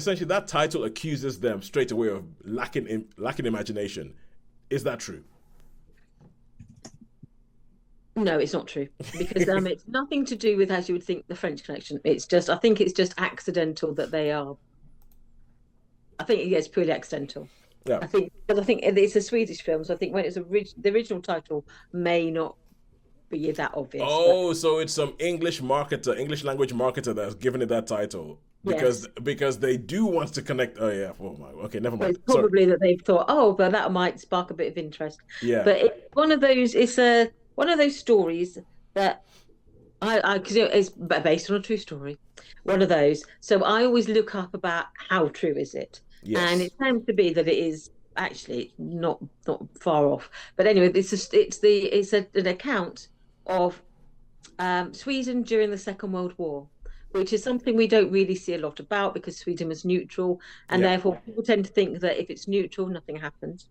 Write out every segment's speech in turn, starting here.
essentially that title accuses them straight away of lacking imagination. Is that true? No, it's not true because it's nothing to do with, as you would think, the French Connection. It's just, I think it's just accidental that they are. I think yeah, it's purely accidental. Yeah. I think because I think it's a Swedish film, so I think when it's the original title may not be that obvious. But Oh, so it's some English marketer, English language marketer that's given it that title yes, because they do want to connect. Oh yeah. Oh my. Okay, never so mind. it's Sorry. probably that they've thought, oh, but that might spark a bit of interest. Yeah. But it's one of those. It's a one of those stories that I because it's based on a true story. One of those. So I always look up about how true is it, and Yes. it seems to be that it is actually not far off. But anyway, an account of Sweden during the Second World War, which is something we don't really see a lot about because Sweden was neutral, and Yeah. therefore people tend to think that if it's neutral, nothing happens.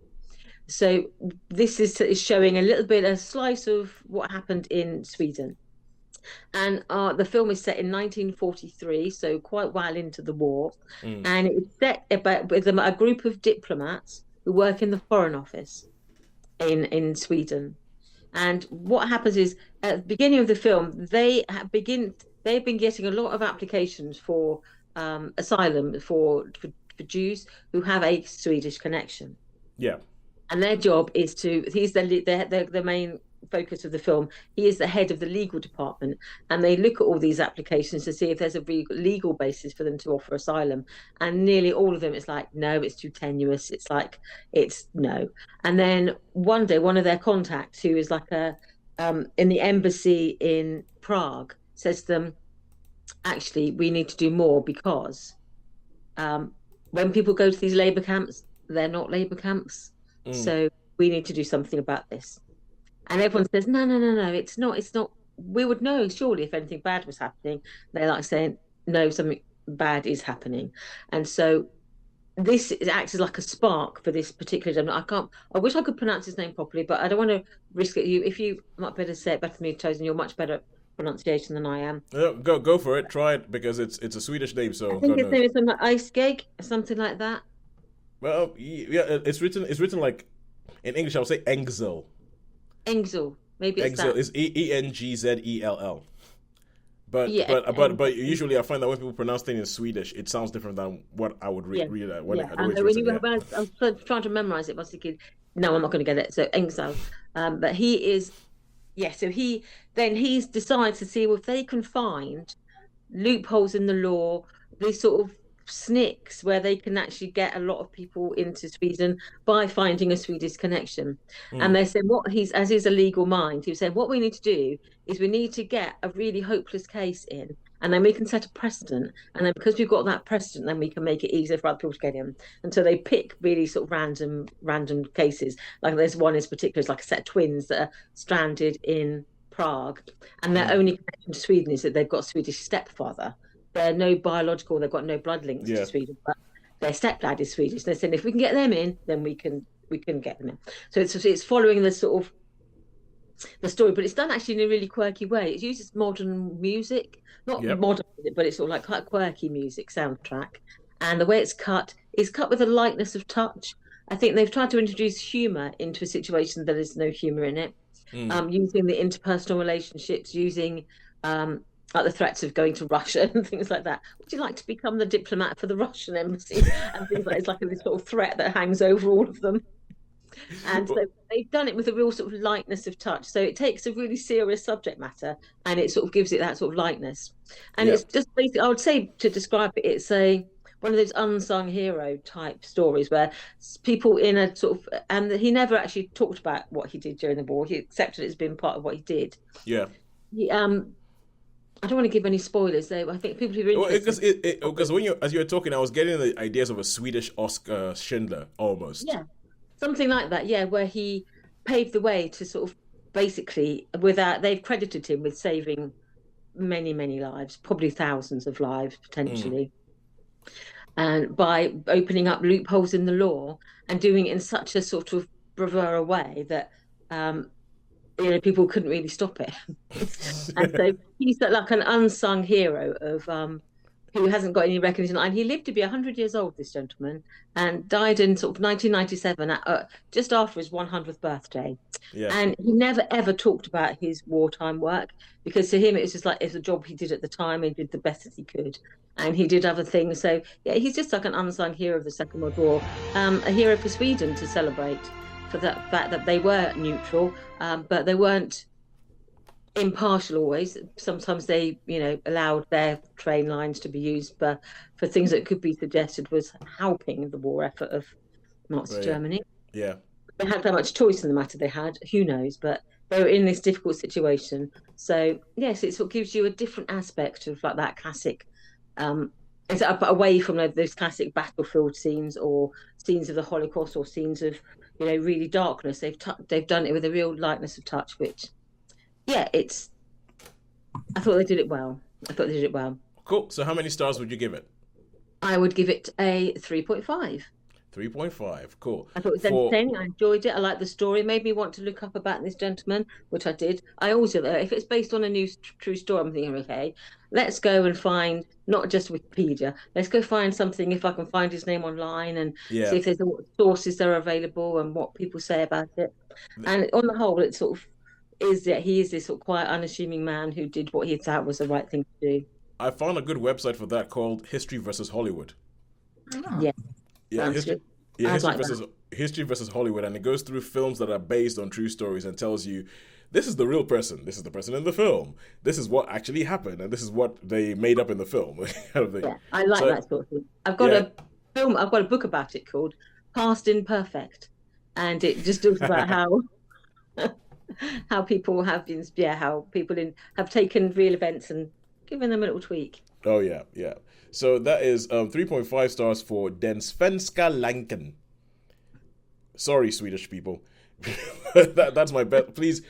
So is showing a little bit a slice of what happened in Sweden. And the film is set in 1943, so quite well into the war. Mm. And it's set about with a group of diplomats who work in the Foreign Office in Sweden. And what happens is at the beginning of the film, they've been getting a lot of applications for asylum for Jews who have a Swedish connection. Yeah. And their job is he's the main focus of the film. He is the head of the legal department, and they look at all these applications to see if there's a legal basis for them to offer asylum. And nearly all of them, it's like, no, it's too tenuous. It's like, it's no. And then one day, one of their contacts, who is like in the embassy in Prague, says to them, actually, we need to do more because when people go to these labor camps, they're not labor camps. Mm. So we need to do something about this. And everyone says, no, no, no, no, it's not. We would know surely if anything bad was happening. They're like saying, no, something bad is happening. And so this acts as like a spark for this particular gentleman. I wish I could pronounce his name properly, but I don't want to risk it. If you might better say it better than me, Tosin, you're much better at pronunciation than I am. Go for it. Try it because it's a Swedish name, I so think God his knows. name is something like Ice Gig or something like that. Well, yeah, it's written like in English. I would say Engel. Engel, maybe it's Engel that. is Engzell. But Yeah, but usually I find that when people pronounce things in Swedish, it sounds different than what I would yeah, read it when yeah. the way And it's when written. Yeah. I was trying to memorize it, I was thinking, no, I'm not going to get it. So Engel, but he is, yeah. So he decides to see if they can find loopholes in the law, these sort of snicks where they can actually get a lot of people into Sweden by finding a Swedish connection. And Mm. they said what he's as is a legal mind, he said what we need to do is we need to get a really hopeless case in, and then we can set a precedent, and then because we've got that precedent, then we can make it easier for other people to get in. And so they pick really sort of random cases. Like there's one in particular, it's like a set of twins that are stranded in Prague, and their Mm. only connection to Sweden is that they've got a Swedish stepfather. They're no biological, they've got no blood links to Yeah. Sweden, but their stepdad is Swedish. They're saying if we can get them in, then we can get them in. So it's following the sort of the story, but it's done actually in a really quirky way. It uses modern music, not Yep. modern, but it's sort of like quite quirky music soundtrack. And the way it's cut is cut with a lightness of touch. I think they've tried to introduce humour into a situation that there's no humour in it, Mm. using the interpersonal relationships, using like the threats of going to Russia and things like that. Would you like to become the diplomat for the Russian embassy? And things like it's like this sort of threat that hangs over all of them. And so they've done it with a real sort of lightness of touch. So it takes a really serious subject matter and it sort of gives it that sort of lightness. And Yeah. it's just basically, I would say to describe it, it's one of those unsung hero type stories where people in a sort of, and he never actually talked about what he did during the war. He accepted it as being part of what he did. Yeah. He, I don't want to give any spoilers though. I think people who are Well, interested. because as you were talking, I was getting the ideas of a Swedish Oscar Schindler almost. Yeah, something like that. Yeah, where he paved the way to sort of basically, without they've credited him with saving many lives, probably thousands of lives Mm. potentially, and by opening up loopholes in the law and doing it in such a sort of bravura way that people couldn't really stop it. And so he's like an unsung hero who hasn't got any recognition. And he lived to be 100 years old, this gentleman, and died in sort of 1997, just after his 100th birthday. Yeah. And he never ever talked about his wartime work, because to him it was just like it's a job he did at the time and did the best that he could. And he did other things. So yeah, he's just like an unsung hero of the Second World War, a hero for Sweden to celebrate for the fact that they were neutral, but they weren't impartial always. Sometimes they, allowed their train lines to be used for things that could be suggested was helping the war effort of Nazi Germany. Yeah. They had that much choice in the matter they had, who knows, but they were in this difficult situation. So yes, it sort of gives you a different aspect of like that classic, it's away from those classic battlefield scenes or scenes of the Holocaust or scenes of, really darkness. They've done it with a real lightness of touch, which I thought they did it well. Cool. So how many stars would you give it? I would give it a 3.5. 3.5. Cool. I thought it was entertaining. I enjoyed it. I liked the story. It made me want to look up about this gentleman, which I did. I also, if it's based on a new true story, I'm thinking, okay, let's go and find not just Wikipedia. Let's go find something, if I can find his name online, and see if there's what sources that are available and what people say about it. And on the whole, it sort of is that he is this sort of quiet, unassuming man who did what he thought was the right thing to do. I found a good website for that called History versus Hollywood. Yeah. Yeah, history versus Hollywood, and it goes through films that are based on true stories and tells you this is the real person, this is the person in the film, this is what actually happened, and this is what they made up in the film. Kind of thing. Yeah, I like that sort of thing. I've got a book about it called Past Imperfect, and it just talks about how people have been, how people have taken real events and given them a little tweak. Oh yeah. So that is 3.5 stars for Den Svenska Länken. Sorry, Swedish people. That's my bet. Please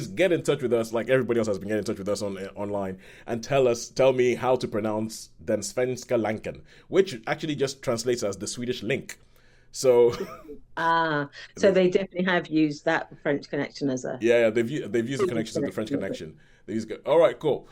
get in touch with us, like everybody else has been getting in touch with us online, and tell me how to pronounce Den Svenska Länken, which actually just translates as the Swedish link. So so they definitely have used that French Connection as a they've used the connections of the French Connection. All right, cool.